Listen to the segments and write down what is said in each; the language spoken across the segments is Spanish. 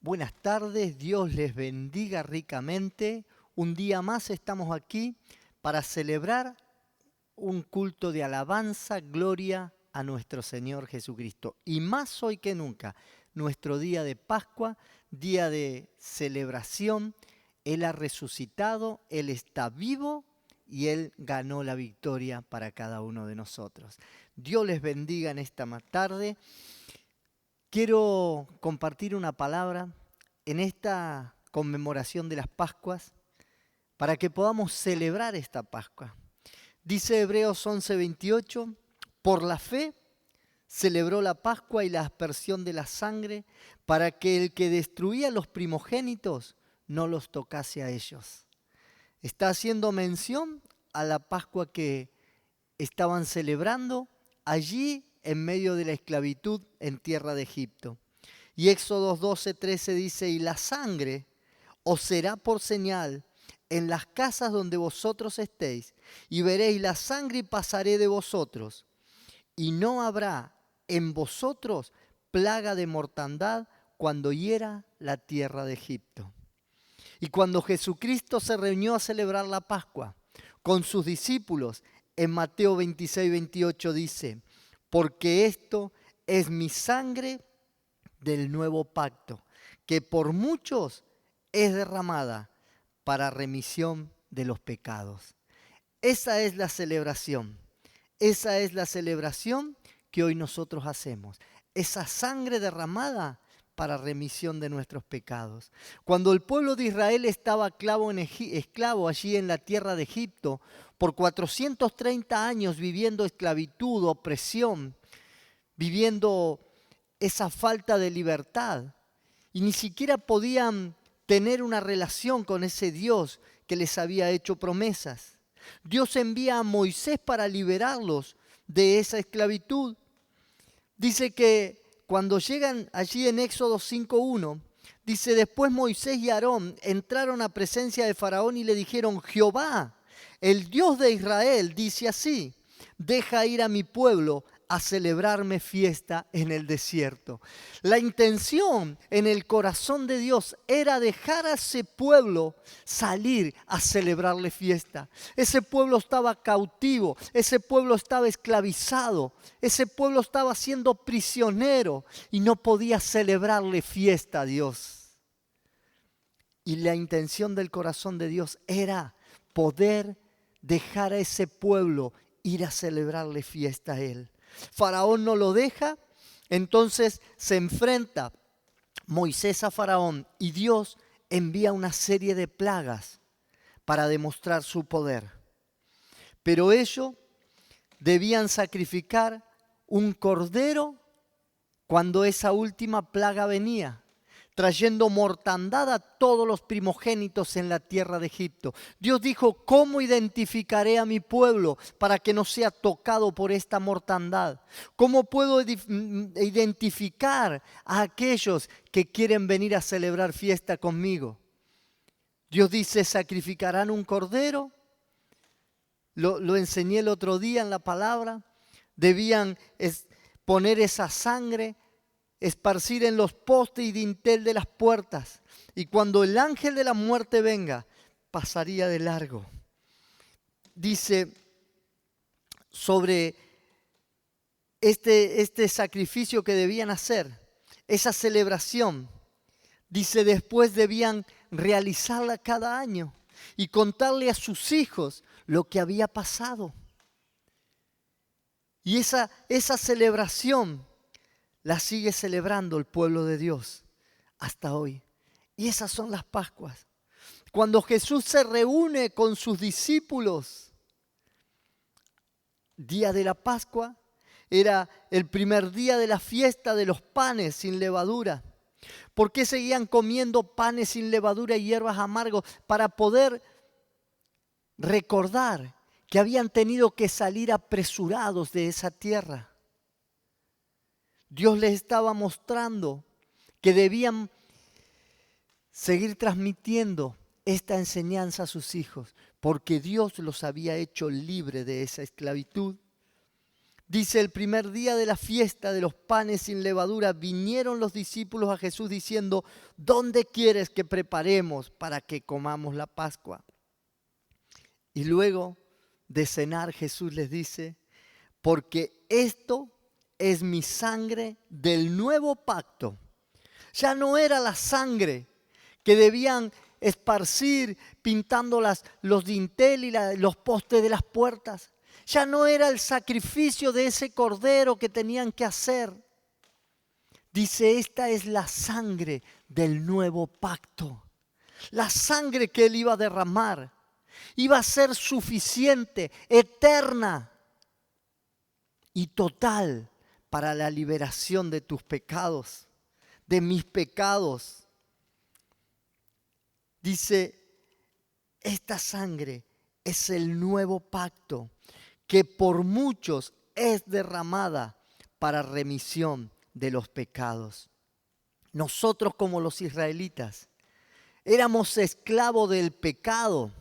Buenas tardes, Dios les bendiga ricamente. Un día más estamos aquí para celebrar un culto de alabanza, gloria a nuestro Señor Jesucristo. Y más hoy que nunca, nuestro día de Pascua, día de celebración. Él ha resucitado, Él está vivo y Él ganó la victoria para cada uno de nosotros. Dios les bendiga en esta tarde. Quiero compartir una palabra en esta conmemoración de las Pascuas para que podamos celebrar esta Pascua. Dice Hebreos 11:28, por la fe celebró la Pascua y la aspersión de la sangre para que el que destruía los primogénitos no los tocase a ellos. Está haciendo mención a la Pascua que estaban celebrando allí en medio de la esclavitud en tierra de Egipto. Y Éxodo 12:13 dice, y la sangre os será por señal en las casas donde vosotros estéis, y veréis la sangre y pasaré de vosotros, y no habrá en vosotros plaga de mortandad cuando hiera la tierra de Egipto. Y cuando Jesucristo se reunió a celebrar la Pascua con sus discípulos, en Mateo 26:28 dice, porque esto es mi sangre del nuevo pacto, que por muchos es derramada para remisión de los pecados. Esa es la celebración. Esa es la celebración que hoy nosotros hacemos. Esa sangre derramada para remisión de nuestros pecados. Cuando el pueblo de Israel estaba esclavo allí en la tierra de Egipto, por 430 años viviendo esclavitud, opresión, viviendo esa falta de libertad, y ni siquiera podían tener una relación con ese Dios que les había hecho promesas. Dios envía a Moisés para liberarlos de esa esclavitud. Dice que cuando llegan allí en Éxodo 5:1, dice, después Moisés y Aarón entraron a presencia de Faraón y le dijeron, Jehová, el Dios de Israel, dice así, deja ir a mi pueblo a celebrarme fiesta en el desierto. La intención en el corazón de Dios era dejar a ese pueblo salir a celebrarle fiesta. Ese pueblo estaba cautivo, ese pueblo estaba esclavizado, ese pueblo estaba siendo prisionero y no podía celebrarle fiesta a Dios. Y la intención del corazón de Dios era poder dejar a ese pueblo ir a celebrarle fiesta a Él. Faraón no lo deja, entonces se enfrenta Moisés a Faraón y Dios envía una serie de plagas para demostrar su poder. Pero ellos debían sacrificar un cordero cuando esa última plaga venía, trayendo mortandad a todos los primogénitos en la tierra de Egipto. Dios dijo, ¿cómo identificaré a mi pueblo para que no sea tocado por esta mortandad? ¿Cómo puedo identificar a aquellos que quieren venir a celebrar fiesta conmigo? Dios dice, sacrificarán un cordero. Lo enseñé el otro día en la palabra. Debían poner esa sangre, esparcir en los postes y dintel de las puertas. Y cuando el ángel de la muerte venga, pasaría de largo. Dice sobre este sacrificio que debían hacer, esa celebración. Dice, después debían realizarla cada año y contarle a sus hijos lo que había pasado. Y esa celebración la sigue celebrando el pueblo de Dios hasta hoy. Y esas son las Pascuas. Cuando Jesús se reúne con sus discípulos, día de la Pascua, era el primer día de la fiesta de los panes sin levadura. ¿Por qué seguían comiendo panes sin levadura y hierbas amargos? Para poder recordar que habían tenido que salir apresurados de esa tierra. Dios les estaba mostrando que debían seguir transmitiendo esta enseñanza a sus hijos, porque Dios los había hecho libre de esa esclavitud. Dice, el primer día de la fiesta de los panes sin levadura, vinieron los discípulos a Jesús diciendo, ¿dónde quieres que preparemos para que comamos la Pascua? Y luego de cenar, Jesús les dice, porque esto es mi sangre del nuevo pacto. Ya no era la sangre que debían esparcir pintando los dinteles y los postes de las puertas. Ya no era el sacrificio de ese cordero que tenían que hacer. Dice, esta es la sangre del nuevo pacto. La sangre que Él iba a derramar iba a ser suficiente, eterna y total para la liberación de tus pecados, de mis pecados. Dice, esta sangre es el nuevo pacto que por muchos es derramada para remisión de los pecados. Nosotros como los israelitas éramos esclavos del pecado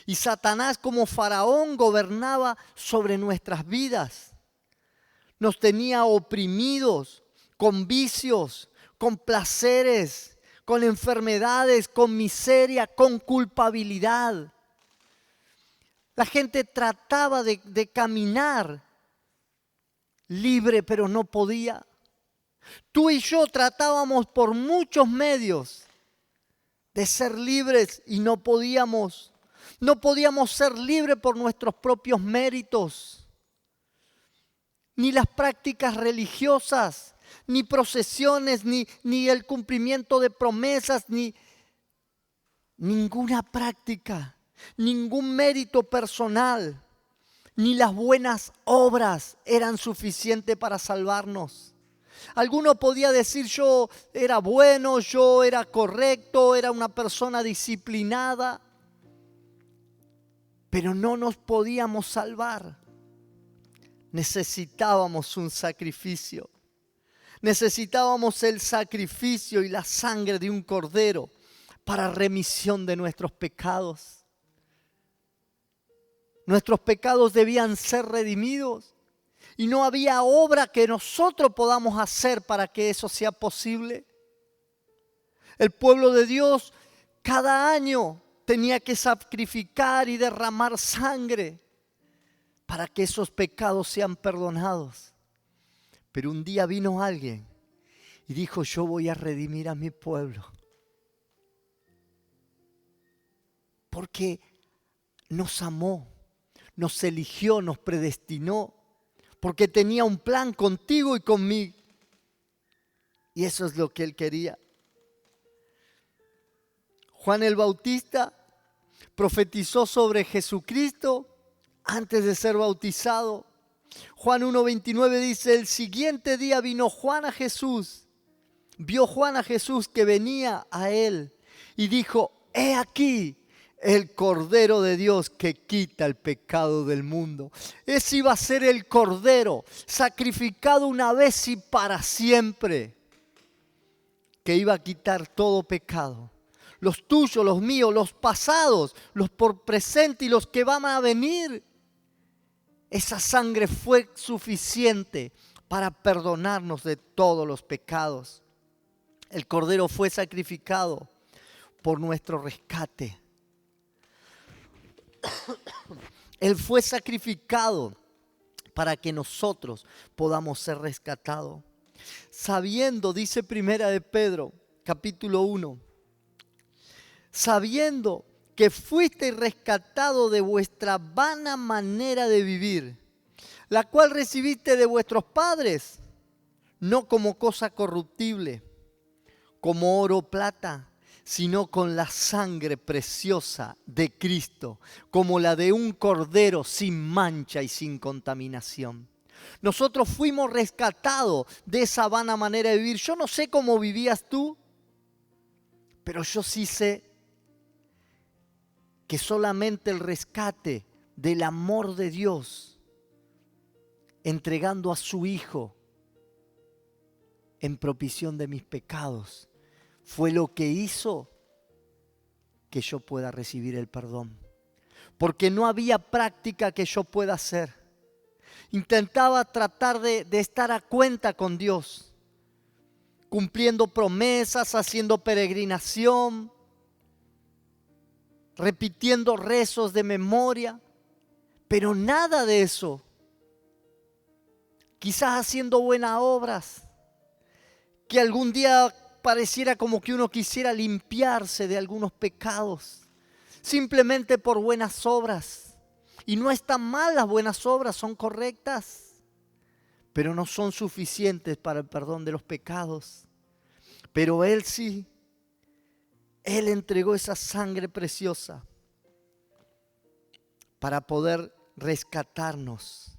y Satanás como faraón gobernaba sobre nuestras vidas. Nos tenía oprimidos con vicios, con placeres, con enfermedades, con miseria, con culpabilidad. La gente trataba de caminar libre, pero no podía. Tú y yo tratábamos por muchos medios de ser libres y no podíamos. No podíamos ser libres por nuestros propios méritos. Ni las prácticas religiosas, ni procesiones, ni el cumplimiento de promesas, ni ninguna práctica. Ningún mérito personal, ni las buenas obras eran suficientes para salvarnos. Alguno podía decir, yo era bueno, yo era correcto, era una persona disciplinada, pero no nos podíamos salvar. Necesitábamos un sacrificio. Necesitábamos el sacrificio y la sangre de un cordero para remisión de nuestros pecados. Nuestros pecados debían ser redimidos y no había obra que nosotros podamos hacer para que eso sea posible. El pueblo de Dios cada año tenía que sacrificar y derramar sangre para que esos pecados sean perdonados. Pero un día vino alguien y dijo, yo voy a redimir a mi pueblo. Porque nos amó. Nos eligió, nos predestinó, porque tenía un plan contigo y conmigo. Y eso es lo que Él quería. Juan el Bautista profetizó sobre Jesucristo antes de ser bautizado. Juan 1:29 dice, el siguiente día vino Juan a Jesús. Vio Juan a Jesús que venía a Él y dijo, he aquí el Cordero de Dios que quita el pecado del mundo. Ese iba a ser el Cordero, sacrificado una vez y para siempre, que iba a quitar todo pecado. Los tuyos, los míos, los pasados, los por presente y los que van a venir. Esa sangre fue suficiente para perdonarnos de todos los pecados. El Cordero fue sacrificado por nuestro rescate. Él fue sacrificado para que nosotros podamos ser rescatados. Sabiendo, dice Primera de Pedro, capítulo 1, sabiendo que fuisteis rescatado de vuestra vana manera de vivir, la cual recibiste de vuestros padres, no como cosa corruptible, como oro o plata, sino con la sangre preciosa de Cristo, como la de un cordero sin mancha y sin contaminación. Nosotros fuimos rescatados de esa vana manera de vivir. Yo no sé cómo vivías tú, pero yo sí sé que solamente el rescate del amor de Dios, entregando a su Hijo en propiciación de mis pecados, fue lo que hizo que yo pueda recibir el perdón. Porque no había práctica que yo pueda hacer. Intentaba tratar de estar a cuenta con Dios, cumpliendo promesas, haciendo peregrinación, repitiendo rezos de memoria, pero nada de eso. Quizás haciendo buenas obras, que algún día pareciera como que uno quisiera limpiarse de algunos pecados, simplemente por buenas obras. Y no están mal las buenas obras, son correctas, pero no son suficientes para el perdón de los pecados. Pero Él sí, Él entregó esa sangre preciosa para poder rescatarnos.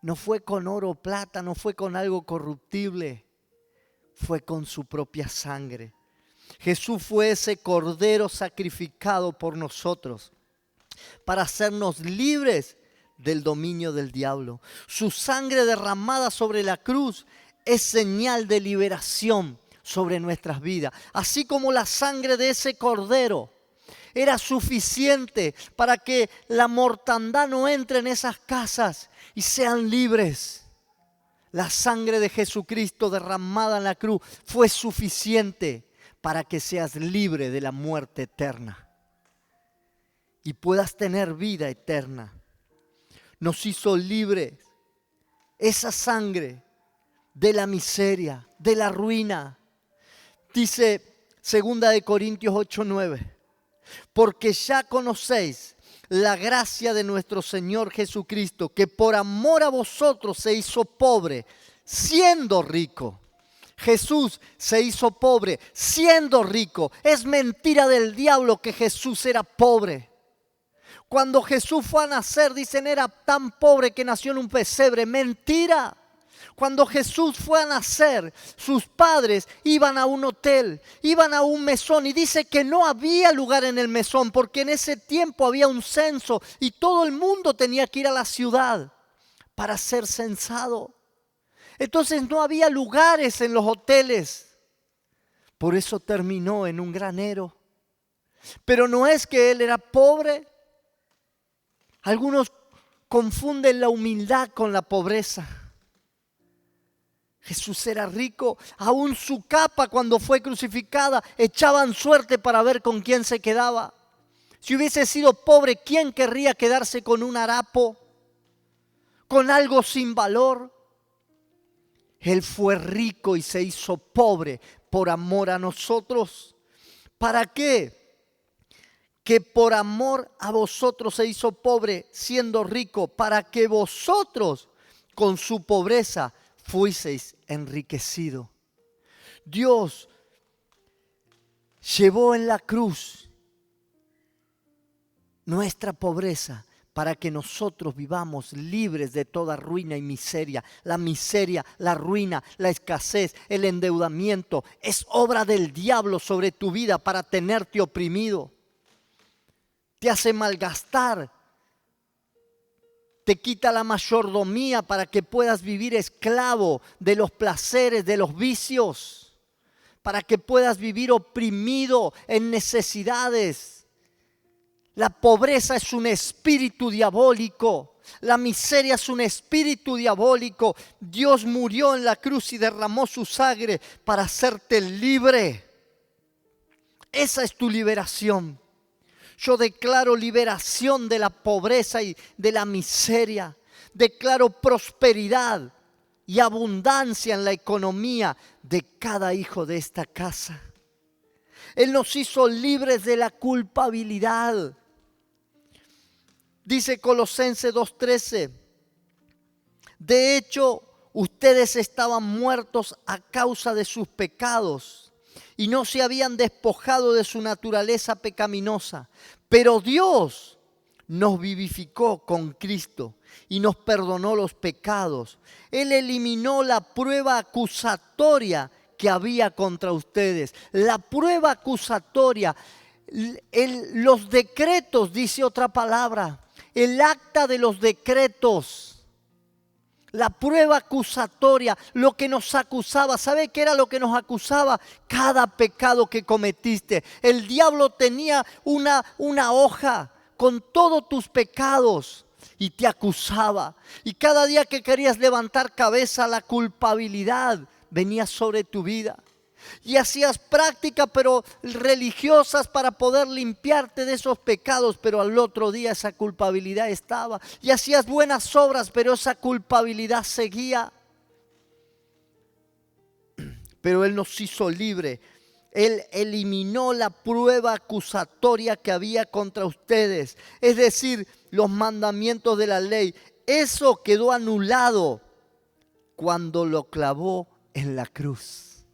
No fue con oro o plata, no fue con algo corruptible, fue con su propia sangre. Jesús fue ese cordero sacrificado por nosotros para hacernos libres del dominio del diablo. Su sangre derramada sobre la cruz es señal de liberación sobre nuestras vidas. Así como la sangre de ese cordero era suficiente para que la mortandad no entre en esas casas y sean libres. La sangre de Jesucristo derramada en la cruz fue suficiente para que seas libre de la muerte eterna y puedas tener vida eterna. Nos hizo libres esa sangre de la miseria, de la ruina. Dice 2 Corintios 8:9, porque ya conocéis la gracia de nuestro Señor Jesucristo, que por amor a vosotros se hizo pobre, siendo rico. Jesús se hizo pobre, siendo rico. Es mentira del diablo que Jesús era pobre. Cuando Jesús fue a nacer, dicen, era tan pobre que nació en un pesebre. Mentira. Cuando Jesús fue a nacer, sus padres iban a un hotel, iban a un mesón y dice que no había lugar en el mesón porque en ese tiempo había un censo y todo el mundo tenía que ir a la ciudad para ser censado. Entonces no había lugares en los hoteles. Por eso terminó en un granero. Pero no es que él era pobre. Algunos confunden la humildad con la pobreza. Jesús era rico, aún su capa cuando fue crucificada echaban suerte para ver con quién se quedaba. Si hubiese sido pobre, ¿quién querría quedarse con un harapo? Con algo sin valor. Él fue rico y se hizo pobre por amor a nosotros. ¿Para qué? Que por amor a vosotros se hizo pobre siendo rico, para que vosotros con su pobreza fuiseis enriquecidos. Dios llevó en la cruz nuestra pobreza para que nosotros vivamos libres de toda ruina y miseria. La miseria, la ruina, la escasez, el endeudamiento es obra del diablo sobre tu vida para tenerte oprimido. Te hace malgastar. Te quita la mayordomía para que puedas vivir esclavo de los placeres, de los vicios. Para que puedas vivir oprimido en necesidades. La pobreza es un espíritu diabólico. La miseria es un espíritu diabólico. Dios murió en la cruz y derramó su sangre para hacerte libre. Esa es tu liberación. Yo declaro liberación de la pobreza y de la miseria. Declaro prosperidad y abundancia en la economía de cada hijo de esta casa. Él nos hizo libres de la culpabilidad. Dice Colosenses 2:13. De hecho, ustedes estaban muertos a causa de sus pecados y no se habían despojado de su naturaleza pecaminosa. Pero Dios nos vivificó con Cristo y nos perdonó los pecados. Él eliminó la prueba acusatoria que había contra ustedes. La prueba acusatoria, los decretos, dice otra palabra, el acta de los decretos. La prueba acusatoria, lo que nos acusaba. ¿Sabe qué era lo que nos acusaba? Cada pecado que cometiste. El diablo tenía una hoja con todos tus pecados. y te acusaba. Y cada día que querías levantar cabeza, la culpabilidad venía sobre tu vida. Y hacías prácticas pero religiosas para poder limpiarte de esos pecados, pero al otro día esa culpabilidad estaba. Y hacías buenas obras, pero esa culpabilidad seguía. Pero Él nos hizo libre. Él eliminó la prueba acusatoria que había contra ustedes, es decir, los mandamientos de la ley. Eso quedó anulado cuando lo clavó en la cruz.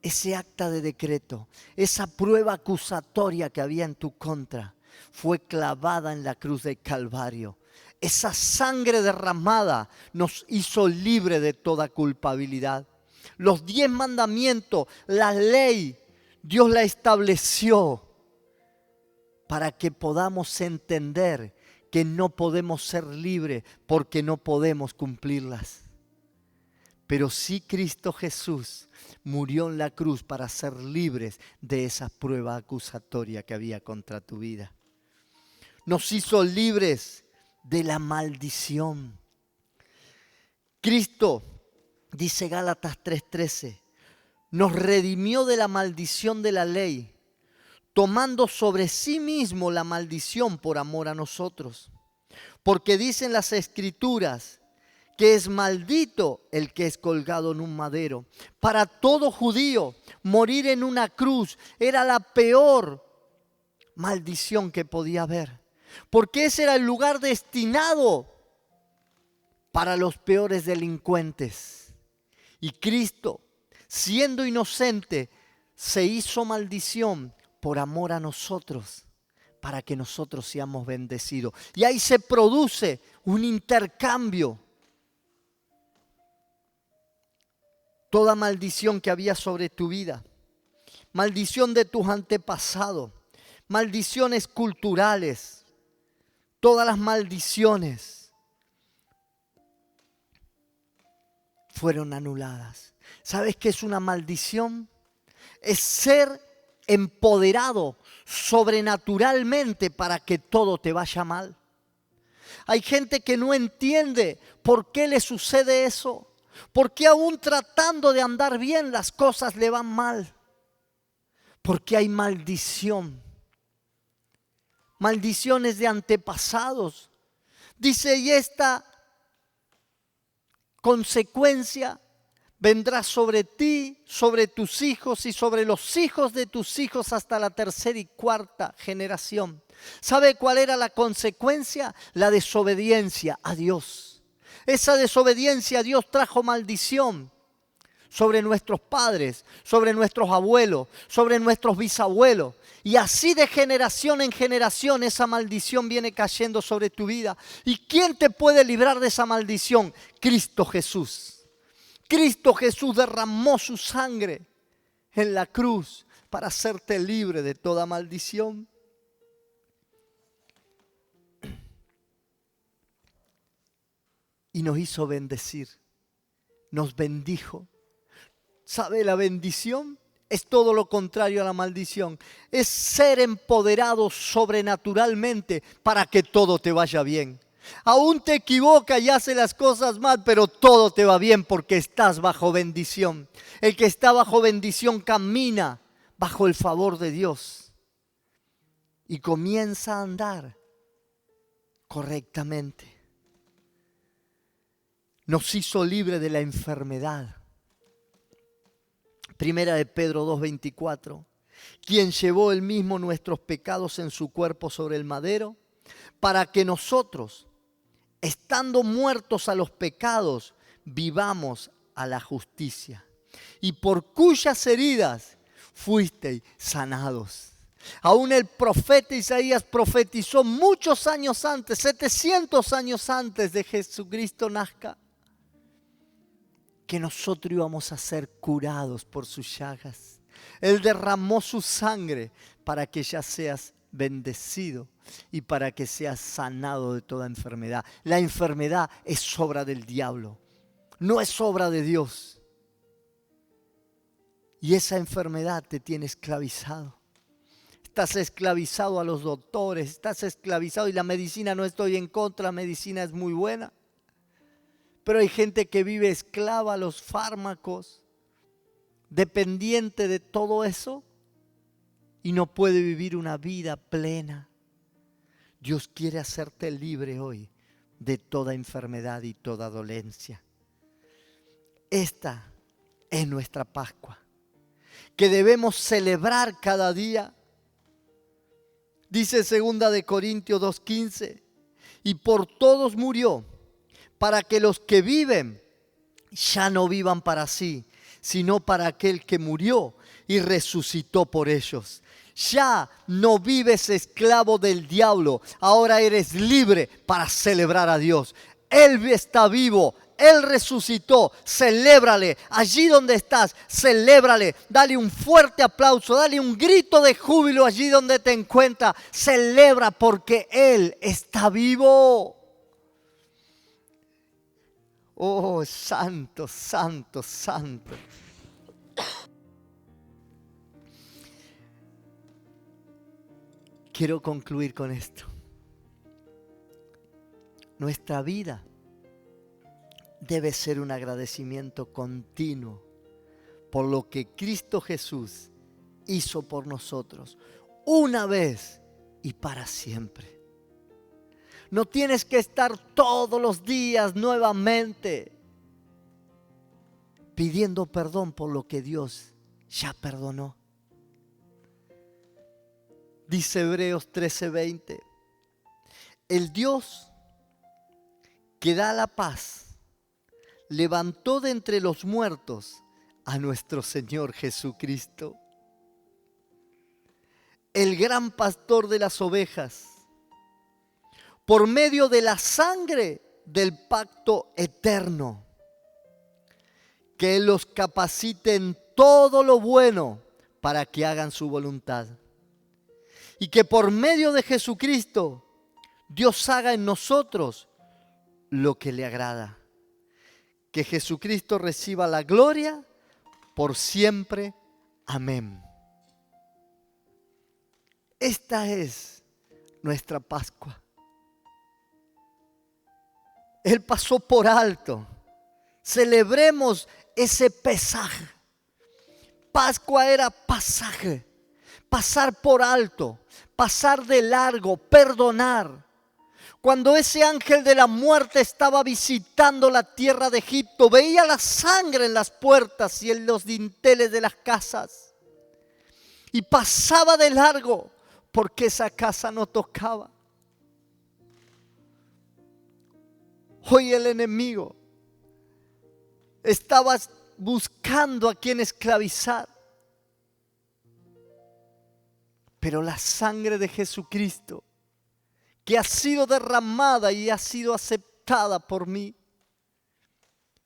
Ese acta de decreto, esa prueba acusatoria que había en tu contra, fue clavada en la cruz del Calvario. Esa sangre derramada nos hizo libre de toda culpabilidad. Los 10 mandamientos, la ley, Dios la estableció para que podamos entender que no podemos ser libres porque no podemos cumplirlas. Pero sí Cristo Jesús murió en la cruz para ser libres de esa prueba acusatoria que había contra tu vida. Nos hizo libres de la maldición. Cristo, dice Gálatas 3:13, nos redimió de la maldición de la ley, tomando sobre sí mismo la maldición por amor a nosotros. Porque dicen las Escrituras que es maldito el que es colgado en un madero. Para todo judío, morir en una cruz era la peor maldición que podía haber. Porque ese era el lugar destinado para los peores delincuentes. Y Cristo, siendo inocente, se hizo maldición por amor a nosotros, para que nosotros seamos bendecidos. Y ahí se produce un intercambio. Toda maldición que había sobre tu vida, maldición de tus antepasados, maldiciones culturales, todas las maldiciones fueron anuladas. ¿Sabes qué es una maldición? Es ser empoderado sobrenaturalmente para que todo te vaya mal. Hay gente que no entiende por qué le sucede eso. Porque aún tratando de andar bien las cosas le van mal. Porque hay maldición. Maldiciones de antepasados. Dice, y esta consecuencia vendrá sobre ti, sobre tus hijos y sobre los hijos de tus hijos hasta la 3ª y 4ª generación. ¿Sabe cuál era la consecuencia? La desobediencia a Dios. Esa desobediencia a Dios trajo maldición sobre nuestros padres, sobre nuestros abuelos, sobre nuestros bisabuelos. Y así de generación en generación esa maldición viene cayendo sobre tu vida. ¿Y quién te puede librar de esa maldición? Cristo Jesús. Cristo Jesús derramó su sangre en la cruz para hacerte libre de toda maldición. Y nos hizo bendecir, nos bendijo. ¿Sabe? La bendición es todo lo contrario a la maldición. Es ser empoderado sobrenaturalmente para que todo te vaya bien. Aún te equivocas y haces las cosas mal, pero todo te va bien porque estás bajo bendición. El que está bajo bendición camina bajo el favor de Dios y comienza a andar correctamente. Nos hizo libre de la enfermedad. Primera de Pedro 2:24. Quien llevó él mismo nuestros pecados en su cuerpo sobre el madero, para que nosotros, estando muertos a los pecados, vivamos a la justicia. Y por cuyas heridas fuisteis sanados. Aún el profeta Isaías profetizó muchos años antes, 700 años antes de Jesucristo nazca, que nosotros íbamos a ser curados por sus llagas. Él derramó su sangre para que ya seas bendecido y para que seas sanado de toda enfermedad. La enfermedad es obra del diablo, no es obra de Dios. Y esa enfermedad te tiene esclavizado. Estás esclavizado a los doctores, estás esclavizado y la medicina, no estoy en contra, la medicina es muy buena. Pero hay gente que vive esclava a los fármacos, dependiente de todo eso y no puede vivir una vida plena. Dios quiere hacerte libre hoy de toda enfermedad y toda dolencia. Esta es nuestra Pascua, que debemos celebrar cada día. Dice 2 de Corintios 2:15, y por todos murió, para que los que viven ya no vivan para sí, sino para aquel que murió y resucitó por ellos. Ya no vives esclavo del diablo, ahora eres libre para celebrar a Dios. Él está vivo, Él resucitó, celébrale. Allí donde estás, celébrale. Dale un fuerte aplauso, dale un grito de júbilo allí donde te encuentras. Celebra porque Él está vivo. Oh, santo, santo, santo. Quiero concluir con esto. Nuestra vida debe ser un agradecimiento continuo por lo que Cristo Jesús hizo por nosotros, una vez y para siempre. No tienes que estar todos los días nuevamente pidiendo perdón por lo que Dios ya perdonó. Dice Hebreos 13:20, el Dios que da la paz levantó de entre los muertos a nuestro Señor Jesucristo, el gran pastor de las ovejas, por medio de la sangre del pacto eterno, que Él los capacite en todo lo bueno para que hagan su voluntad. Y que por medio de Jesucristo Dios haga en nosotros lo que le agrada. Que Jesucristo reciba la gloria por siempre. Amén. Esta es nuestra Pascua. Él pasó por alto. Celebremos ese pesaje. Pascua era pasaje, pasar por alto, pasar de largo, perdonar. Cuando ese ángel de la muerte estaba visitando la tierra de Egipto, veía la sangre en las puertas y en los dinteles de las casas. Y pasaba de largo porque esa casa no tocaba. Hoy el enemigo estaba buscando a quien esclavizar. Pero la sangre de Jesucristo, que ha sido derramada y ha sido aceptada por mí,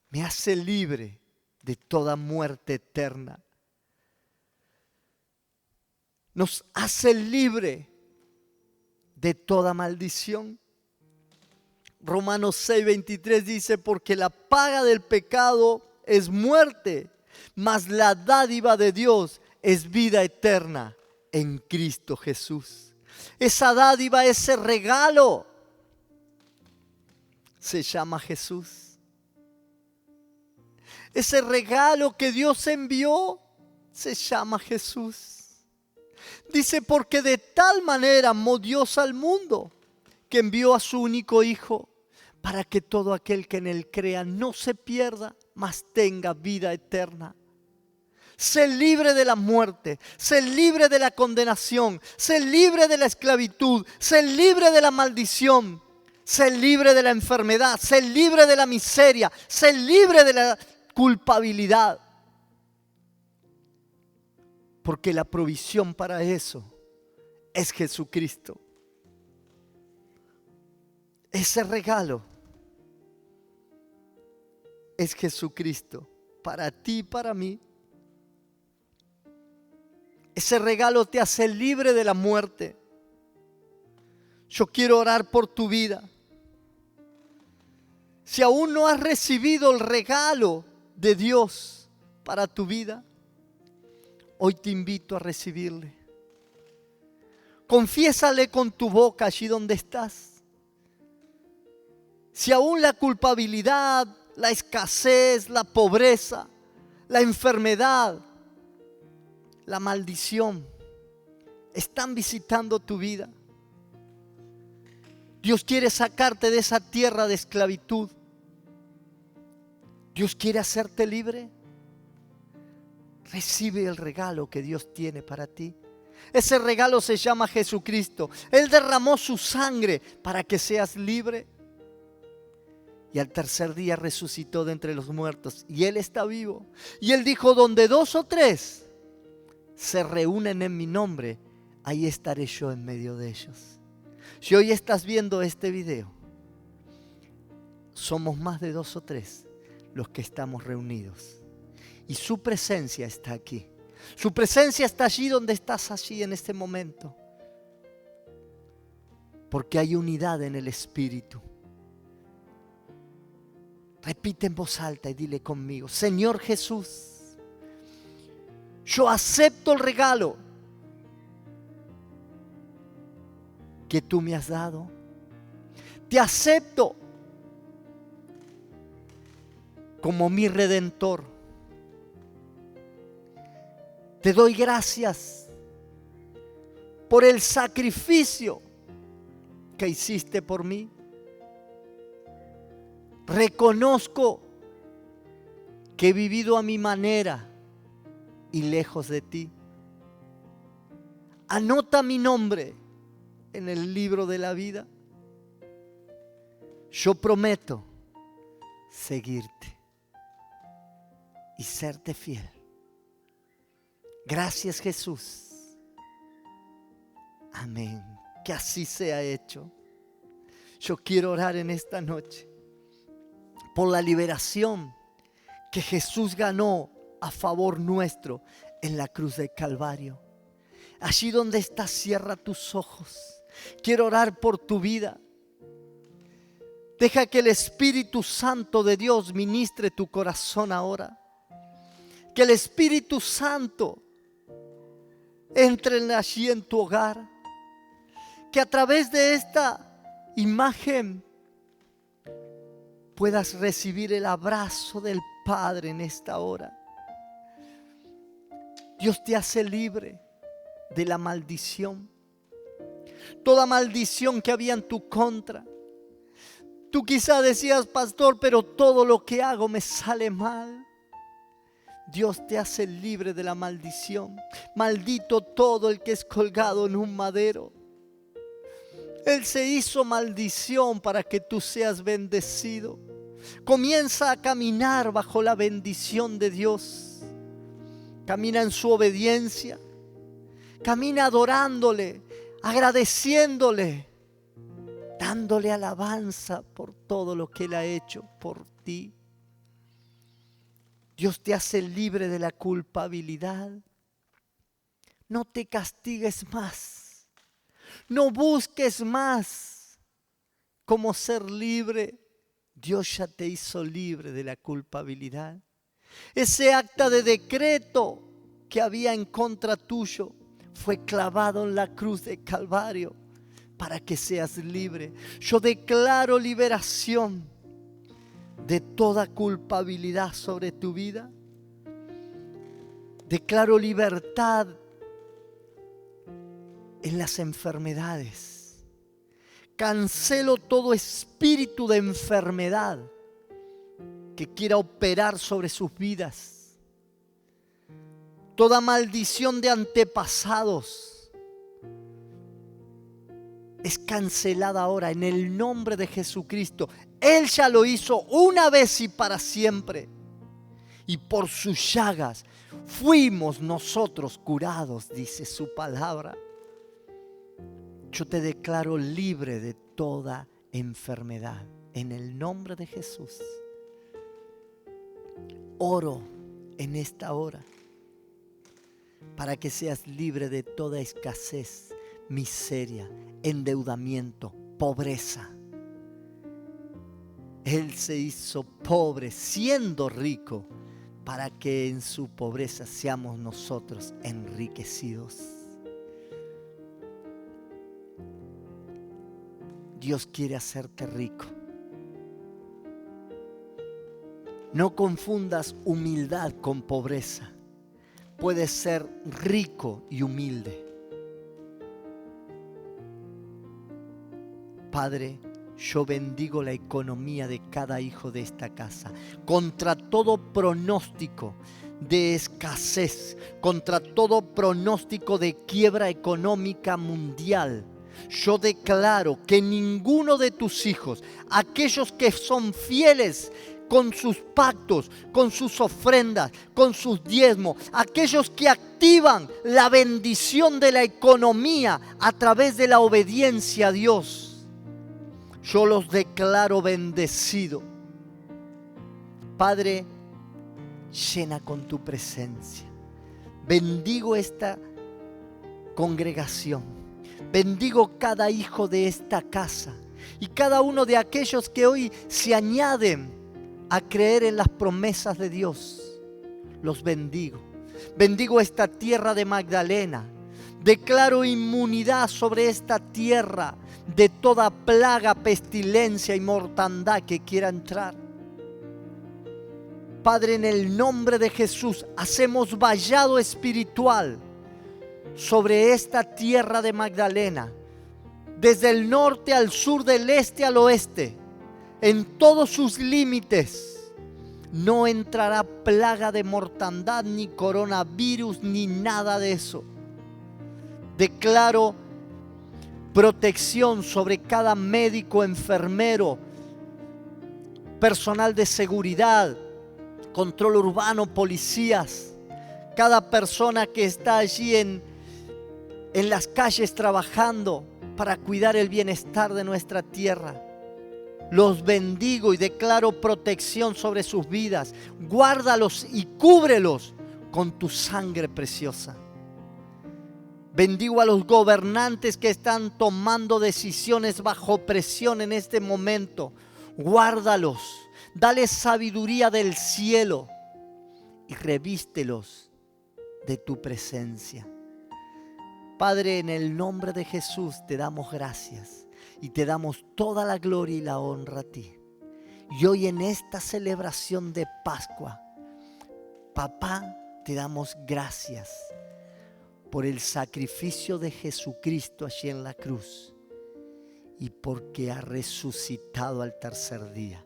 me hace libre de toda muerte eterna. Nos hace libre de toda maldición. Romanos 6:23 dice, porque la paga del pecado es muerte, mas la dádiva de Dios es vida eterna en Cristo Jesús. Esa dádiva, ese regalo, se llama Jesús. Ese regalo que Dios envió se llama Jesús. Dice, porque de tal manera amó Dios al mundo, que envió a su único Hijo, para que todo aquel que en Él crea no se pierda, mas tenga vida eterna. Sé libre de la muerte, sé libre de la condenación, sé libre de la esclavitud, sé libre de la maldición, sé libre de la enfermedad, sé libre de la miseria, sé libre de la culpabilidad. Porque la provisión para eso es Jesucristo. Ese regalo es Jesucristo para ti y para mí. Ese regalo te hace libre de la muerte. Yo quiero orar por tu vida. Si aún no has recibido el regalo de Dios para tu vida, hoy te invito a recibirle. Confiésale con tu boca allí donde estás. Si aún la culpabilidad, la escasez, la pobreza, la enfermedad, la maldición están visitando tu vida, Dios quiere sacarte de esa tierra de esclavitud. Dios quiere hacerte libre. Recibe el regalo que Dios tiene para ti. Ese regalo se llama Jesucristo. Él derramó su sangre para que seas libre. Y al tercer día resucitó de entre los muertos. Y Él está vivo. Y Él dijo, donde 2 o 3 se reúnen en mi nombre, ahí estaré yo en medio de ellos. Si hoy estás viendo este video, somos más de 2 o 3 los que estamos reunidos. Y su presencia está aquí. Su presencia está allí donde estás allí en este momento. Porque hay unidad en el Espíritu. Repite en voz alta y dile conmigo: Señor Jesús, yo acepto el regalo que tú me has dado. Te acepto como mi Redentor. Te doy gracias por el sacrificio que hiciste por mí. Reconozco que he vivido a mi manera y lejos de ti. Anota mi nombre en el libro de la vida. Yo prometo seguirte y serte fiel. Gracias, Jesús. Amén. Que así sea hecho. Yo quiero orar en esta noche por la liberación que Jesús ganó a favor nuestro en la cruz del Calvario. Allí donde estás, cierra tus ojos. Quiero orar por tu vida. Deja que el Espíritu Santo de Dios ministre tu corazón ahora. Que el Espíritu Santo entre allí en tu hogar. Que a través de esta imagen puedas recibir el abrazo del Padre en esta hora. Dios te hace libre de la maldición. Toda maldición que había en tu contra. Tú quizá decías: pastor, pero todo lo que hago me sale mal. Dios te hace libre de la maldición. Maldito todo el que es colgado en un madero. Él se hizo maldición para que tú seas bendecido. Comienza a caminar bajo la bendición de Dios. Camina en su obediencia. Camina adorándole, agradeciéndole, dándole alabanza por todo lo que Él ha hecho por ti. Dios te hace libre de la culpabilidad. No te castigues más. No busques más cómo ser libre. Dios ya te hizo libre de la culpabilidad. Ese acta de decreto que había en contra tuyo fue clavado en la cruz de Calvario para que seas libre. Yo declaro liberación de toda culpabilidad sobre tu vida. Declaro libertad en las enfermedades. Cancelo todo espíritu de enfermedad que quiera operar sobre sus vidas. Toda maldición de antepasados es cancelada ahora en el nombre de Jesucristo. Él ya lo hizo una vez y para siempre. Y por sus llagas fuimos nosotros curados, dice su palabra. Yo te declaro libre de toda enfermedad en el nombre de Jesús. Oro en esta hora para que seas libre de toda escasez, miseria, endeudamiento, pobreza. Él se hizo pobre siendo rico para que en su pobreza seamos nosotros enriquecidos. Dios quiere hacerte rico. No confundas humildad con pobreza. Puedes ser rico y humilde. Padre, yo bendigo la economía de cada hijo de esta casa. Contra todo pronóstico de escasez, contra todo pronóstico de quiebra económica mundial, yo declaro que ninguno de tus hijos, aquellos que son fieles con sus pactos, con sus ofrendas, con sus diezmos, aquellos que activan la bendición de la economía a través de la obediencia a Dios, yo los declaro bendecidos. Padre, llena con tu presencia. Bendigo esta congregación. Bendigo cada hijo de esta casa y cada uno de aquellos que hoy se añaden a creer en las promesas de Dios. Los bendigo. Bendigo esta tierra de Magdalena. Declaro inmunidad sobre esta tierra de toda plaga, pestilencia y mortandad que quiera entrar. Padre, en el nombre de Jesús, hacemos vallado espiritual sobre esta tierra de Magdalena, desde el norte al sur, del este al oeste, en todos sus límites. No entrará plaga de mortandad, ni coronavirus, ni nada de eso. Declaro protección sobre cada médico, enfermero, personal de seguridad, control urbano, policías, cada persona que está allí en las calles trabajando para cuidar el bienestar de nuestra tierra. Los bendigo y declaro protección sobre sus vidas. Guárdalos y cúbrelos con tu sangre preciosa. Bendigo a los gobernantes que están tomando decisiones bajo presión en este momento. Guárdalos, dales sabiduría del cielo y revístelos de tu presencia. Padre, en el nombre de Jesús te damos gracias y te damos toda la gloria y la honra a ti. Y hoy en esta celebración de Pascua, Papá, te damos gracias por el sacrificio de Jesucristo allí en la cruz y porque ha resucitado al tercer día.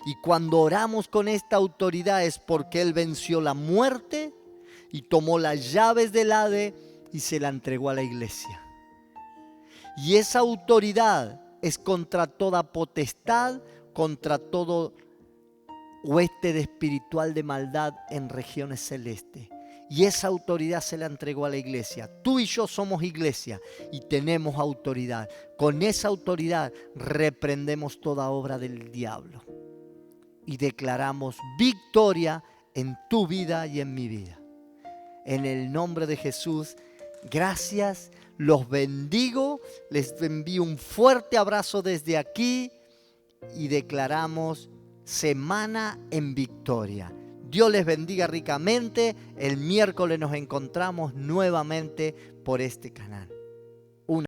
Y cuando oramos con esta autoridad es porque Él venció la muerte y tomó las llaves del Hades y se la entregó a la iglesia. Y esa autoridad es contra toda potestad, contra todo hueste espiritual de maldad en regiones celestes. Y esa autoridad se la entregó a la iglesia. Tú y yo somos iglesia y tenemos autoridad. Con esa autoridad reprendemos toda obra del diablo. Y declaramos victoria en tu vida y en mi vida. En el nombre de Jesús, gracias, los bendigo, les envío un fuerte abrazo desde aquí y declaramos semana en victoria. Dios les bendiga ricamente. El miércoles nos encontramos nuevamente por este canal.